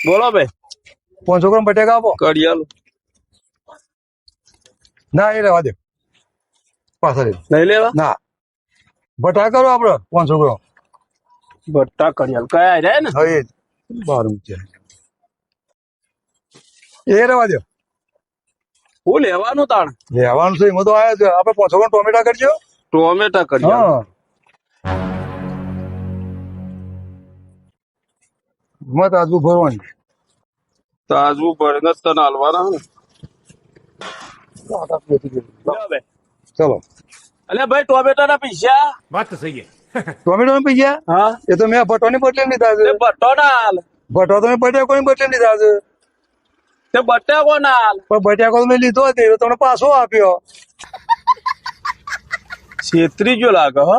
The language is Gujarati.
બોલો ભાઈ. 500 ગ્રામ બટેકા આપો. કડિયાલું ના એ રહેવા દે પાછળ નહીં લેવા. ના બટાકા કરો આપડે 500 ગ્રામ. બટ્ટા કડિયાલ કયા રે ને. હવે 12 એ રહેવા દો. હું લેવાનું તાણ. લેવાનું છે એમાં તો આવ્યા છે આપડે 500 ગ્રામ ટોમેટા કરજો. ટોમેટા કડિયાલ. હા મત આજુ ભરવાની. તાજવું પડે ને તને હાલવાના ને. લ્યો ભાઈ. ચલો અલ્યા ભાઈ ટોમેટા ના પૈસા. बात तो सही है. ટોમેટો ને પૈસા હા એ તો મેં બટોની બદલે લીધા છે. તે બટ્ટો ના હાલ. બટો તો મેં બટાકો ની બદલે લીધા છે તે બટાકો ના હાલ. પણ બટાકો તો મેં લીધો હતો તમને પાછો આપ્યો. છેતરી જો લાગે હો.